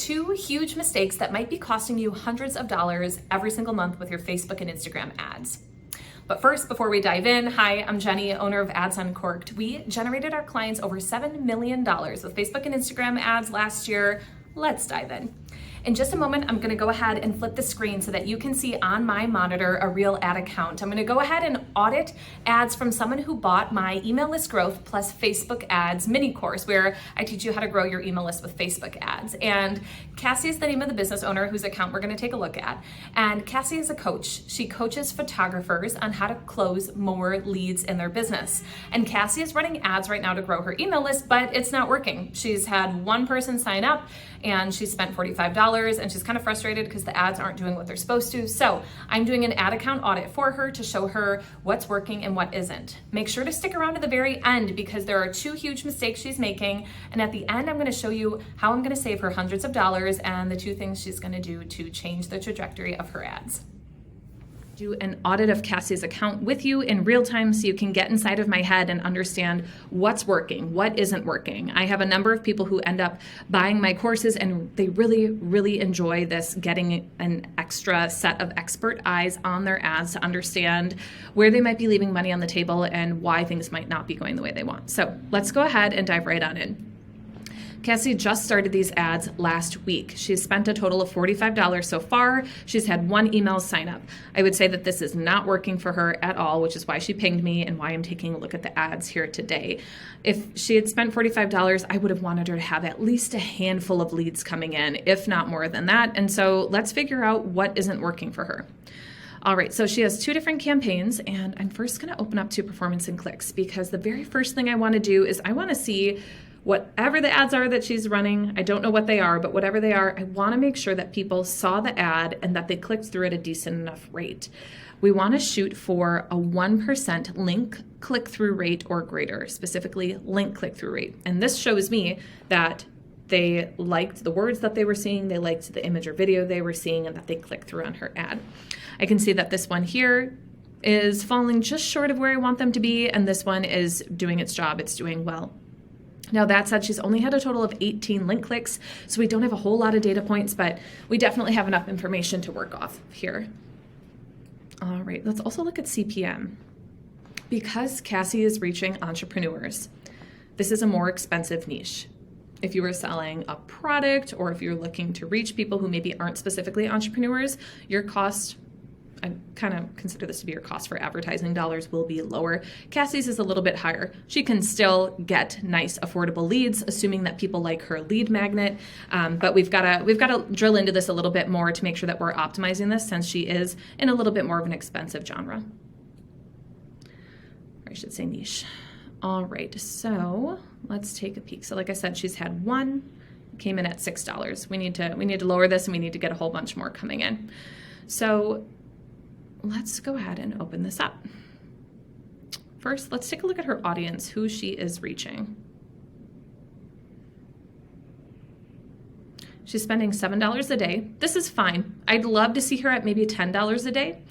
two huge mistakes that might be costing you hundreds of dollars every single month with your Facebook and Instagram ads. But first, before we dive in, hi, I'm Jenny, owner of Ads Uncorked. We generated our clients over $7 million with Facebook and Instagram ads last year. Let's dive in. In just a moment, I'm gonna go ahead and flip the screen so that you can see on my monitor a real ad account. I'm gonna go ahead and audit ads from someone who bought my email list growth plus Facebook ads mini course, where I teach you how to grow your email list with Facebook ads. And Cassie is the name of the business owner whose account we're gonna take a look at. And Cassie is a coach. She coaches photographers on how to close more leads in their business. And Cassie is running ads right now to grow her email list, but it's not working. She's had one person sign up and she spent $45 and she's kind of frustrated because the ads aren't doing what they're supposed to. So I'm doing an ad account audit for her to show her what's working and what isn't. Make sure to stick around to the very end because there are two huge mistakes she's making. And at the end, I'm going to show you how I'm going to save her hundreds of dollars and the two things she's going to do to change the trajectory of her ads. Do an audit of Cassie's account with you in real time so you can get inside of my head and understand what's working, what isn't working. I have a number of people who end up buying my courses and they really, really enjoy this, getting an extra set of expert eyes on their ads to understand where they might be leaving money on the table and why things might not be going the way they want. So let's go ahead and dive right on in. Cassie just started these ads last week. She's spent a total of $45 so far. She's had one email sign up. I would say that this is not working for her at all, which is why she pinged me and why I'm taking a look at the ads here today. If she had spent $45, I would have wanted her to have at least a handful of leads coming in, if not more than that. And so let's figure out what isn't working for her. All right, so she has two different campaigns, and I'm first going to open up to performance and clicks because the very first thing I want to do is I want to see whatever the ads are that she's running. I don't know what they are, but whatever they are, I want to make sure that people saw the ad and that they clicked through at a decent enough rate. We want to shoot for a 1% link click-through rate or greater, specifically link click-through rate. And this shows me that they liked the words that they were seeing, they liked the image or video they were seeing, and that they clicked through on her ad. I can see that this one here is falling just short of where I want them to be, and this one is doing its job, it's doing well. Now that said, she's only had a total of 18 link clicks, so we don't have a whole lot of data points, but we definitely have enough information to work off here. All right, let's also look at CPM. Because Cassie is reaching entrepreneurs, this is a more expensive niche. If you were selling a product or if you're looking to reach people who maybe aren't specifically entrepreneurs, your cost, I kind of consider this to be your cost for advertising dollars, will be lower. Cassie's is a little bit higher. She can still get nice, affordable leads, assuming that people like her lead magnet. But we've got to drill into this a little bit more to make sure that we're optimizing this, since she is in a little bit more of an expensive genre. Or I should say niche. All right, so let's take a peek. So like I said, she's had one, came in at $6. We need to lower this, and we need to get a whole bunch more coming in. So let's go ahead and open this up. First, let's take a look at her audience, who she is reaching. She's spending $7 a day. This is fine. I'd love to see her at maybe $10 a day.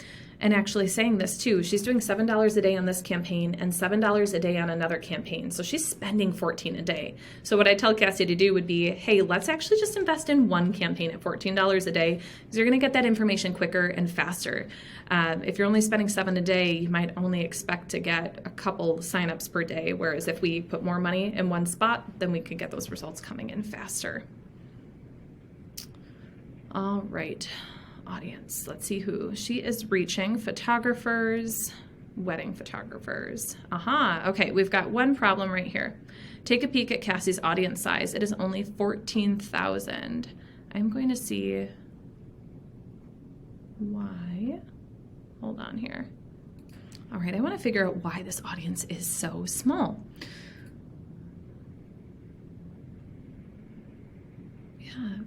And actually saying this too, she's doing $7 a day on this campaign and $7 a day on another campaign. So she's spending $14 a day. So what I tell Cassie to do would be, hey, let's actually just invest in one campaign at $14 a day, because you're going to get that information quicker and faster. If you're only spending $7 a day, you might only expect to get a couple signups per day. Whereas if we put more money in one spot, then we could get those results coming in faster. All right. Audience. Let's see who she is reaching. Photographers, wedding photographers. Okay, we've got one problem right here. Take a peek at Cassie's audience size. It is only 14,000. I'm going to see why. Hold on here. All right, I want to figure out why this audience is so small.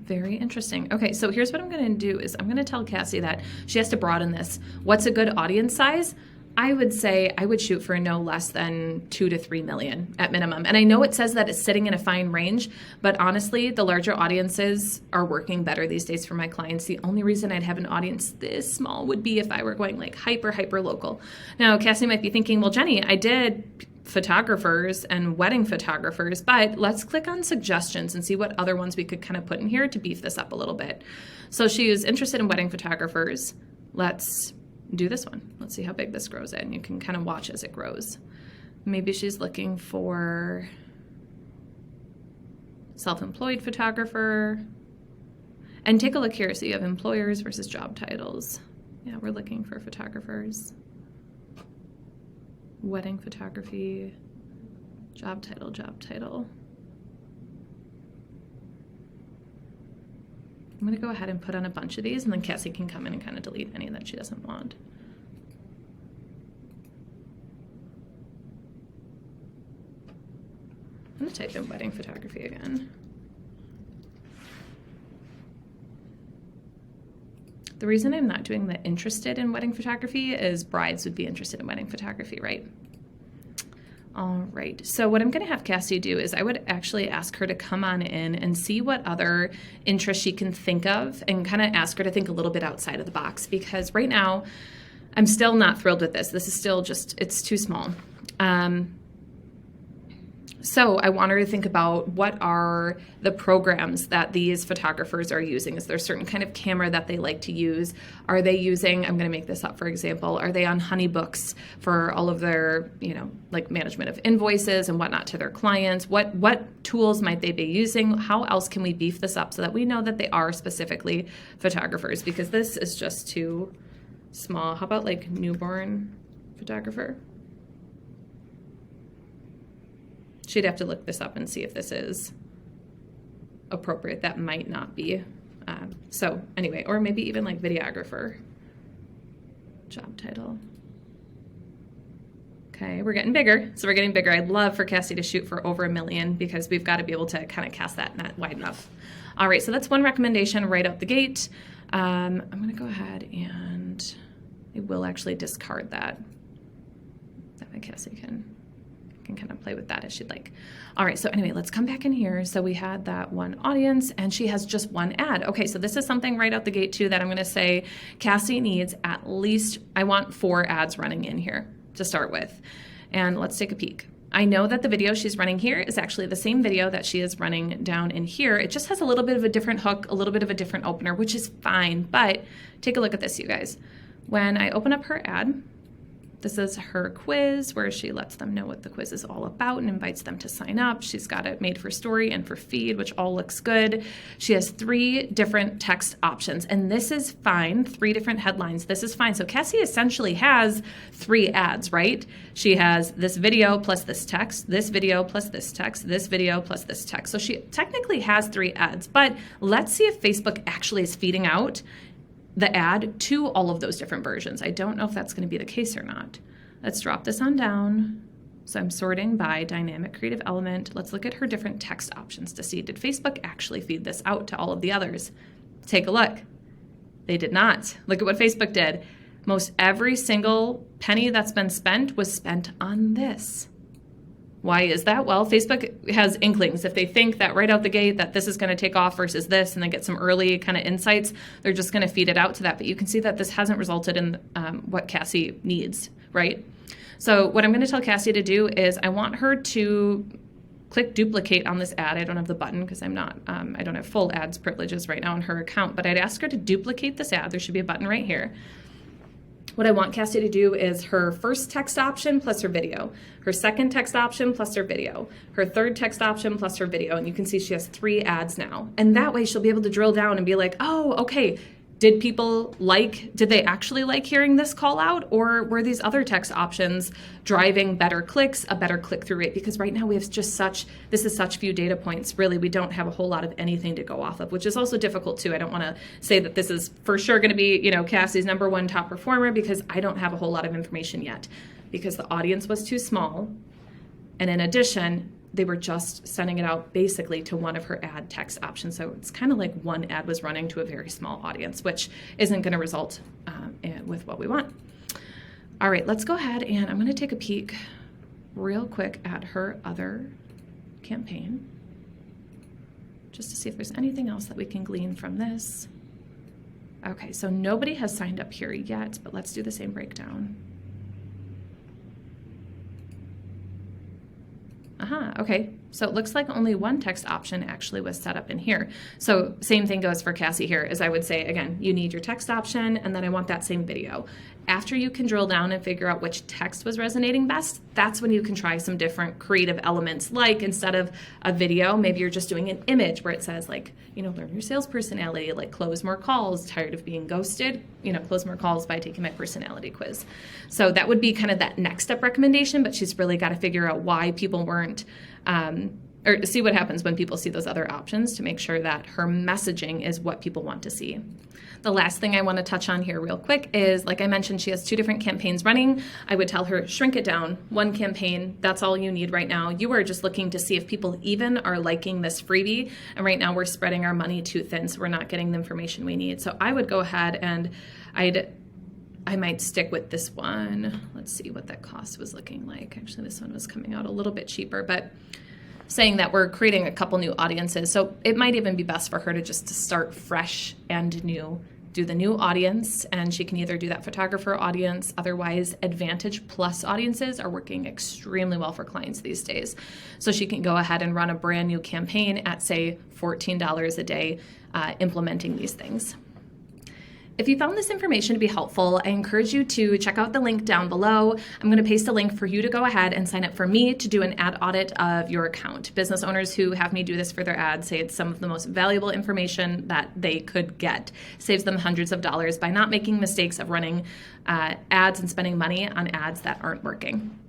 Very interesting. Okay, so here's what I'm going to do is I'm going to tell Cassie that she has to broaden this. What's a good audience size? I would say I would shoot for no less than 2 to 3 million at minimum. And I know it says that it's sitting in a fine range, but honestly, the larger audiences are working better these days for my clients. The only reason I'd have an audience this small would be if I were going like hyper local. Now, Cassie might be thinking, well, Jenny, I did photographers and wedding photographers, but let's click on suggestions and see what other ones we could kind of put in here to beef this up a little bit. So she is interested in wedding photographers. Let's do this one. Let's see how big this grows in. You can kind of watch as it grows. Maybe she's looking for self-employed photographer. And take a look here. So you have employers versus job titles. Yeah, we're looking for photographers. Wedding photography, job title, job title. I'm going to go ahead and put on a bunch of these, and then Cassie can come in and kind of delete any that she doesn't want. I'm going to type in wedding photography again. The reason I'm not doing the interested in wedding photography is brides would be interested in wedding photography, right? All right, so what I'm gonna have Cassie do is I would actually ask her to come on in and see what other interests she can think of and kind of ask her to think a little bit outside of the box, because right now I'm still not thrilled with this. This is still just, it's too small. So I want her to think about what are the programs that these photographers are using. Is there a certain kind of camera that they like to use? Are they using, I'm going to make this up for example, are they on Honeybooks for all of their, like management of invoices and whatnot to their clients? What tools might they be using? How else can we beef this up so that we know that they are specifically photographers? Because this is just too small. How about like newborn photographer? She'd have to look this up and see if this is appropriate. That might not be. So anyway, or maybe even like videographer. Job title. Okay, we're getting bigger. So we're getting bigger. I'd love for Cassie to shoot for over 1 million because we've got to be able to kind of cast that net wide enough. All right, so that's one recommendation right out the gate. I'm going to go ahead and I will actually discard that. That way Cassie can kind of play with that as she'd like. All right, so anyway, let's come back in here. So we had that one audience and she has just one ad. Okay, so this is something right out the gate too that I'm gonna say Cassie needs at least, I want 4 ads running in here to start with. And let's take a peek. I know that the video she's running here is actually the same video that she is running down in here. It just has a little bit of a different hook, a little bit of a different opener, which is fine, but take a look at this, you guys. When I open up her ad, this is her quiz where she lets them know what the quiz is all about and invites them to sign up. She's got it made for story and for feed, which all looks good. She has 3 different text options, and this is fine. 3 different headlines. This is fine. So Cassie essentially has 3 ads, right? She has this video plus this text, this video plus this text, this video plus this text. So she technically has 3 ads, but let's see if Facebook actually is feeding out the ad to all of those different versions. I don't know if that's going to be the case or not. Let's drop this on down. So I'm sorting by dynamic creative element. Let's look at her different text options to see, did Facebook actually feed this out to all of the others? Take a look. They did not. Look at what Facebook did. Most every single penny that's been spent was spent on this. Why is that? Well, Facebook has inklings. If they think that right out the gate that this is going to take off versus this and they get some early kind of insights, they're just going to feed it out to that. But you can see that this hasn't resulted in what Cassie needs, right? So what I'm going to tell Cassie to do is I want her to click duplicate on this ad. I don't have the button because I'm not, I don't have full ads privileges right now in her account, but I'd ask her to duplicate this ad. There should be a button right here. What I want Cassie to do is her first text option plus her video, her second text option plus her video, her third text option plus her video, and you can see she has 3 ads now. And that way she'll be able to drill down and be like, oh, okay, did they actually like hearing this call out, or were these other text options driving better clicks, a better click-through rate? Because right now we have just this is such few data points. Really, we don't have a whole lot of anything to go off of, which is also difficult too. I don't want to say that this is for sure going to be, Cassie's #1 top performer, because I don't have a whole lot of information yet, because the audience was too small. And in addition, they were just sending it out basically to one of her ad text options. So it's kind of like one ad was running to a very small audience, which isn't going to result with what we want. All right, let's go ahead and I'm going to take a peek real quick at her other campaign just to see if there's anything else that we can glean from this. Okay, so nobody has signed up here yet, but let's do the same breakdown. Okay, so it looks like only one text option actually was set up in here. So same thing goes for Cassie here, is I would say, again, you need your text option, and then I want that same video. After you can drill down and figure out which text was resonating best, that's when you can try some different creative elements. Like instead of a video, maybe you're just doing an image where it says like, learn your sales personality, like close more calls, tired of being ghosted, close more calls by taking my personality quiz. So that would be kind of that next step recommendation, but she's really got to figure out why people weren't, or see what happens when people see those other options to make sure that her messaging is what people want to see. The last thing I want to touch on here real quick is, like I mentioned, she has 2 different campaigns running. I would tell her, shrink it down. 1 campaign, that's all you need right now. You are just looking to see if people even are liking this freebie. And right now we're spreading our money too thin, so we're not getting the information we need. So I would go ahead and I might stick with this one. Let's see what that cost was looking like. Actually, this one was coming out a little bit cheaper, but saying that we're creating a couple new audiences. So it might even be best for her to just start fresh and new, do the new audience, and she can either do that photographer audience. Otherwise, Advantage Plus audiences are working extremely well for clients these days. So she can go ahead and run a brand new campaign at, say, $14 a day, implementing these things. If you found this information to be helpful, I encourage you to check out the link down below. I'm going to paste a link for you to go ahead and sign up for me to do an ad audit of your account. Business owners who have me do this for their ads say it's some of the most valuable information that they could get. Saves them hundreds of dollars by not making mistakes of running ads and spending money on ads that aren't working.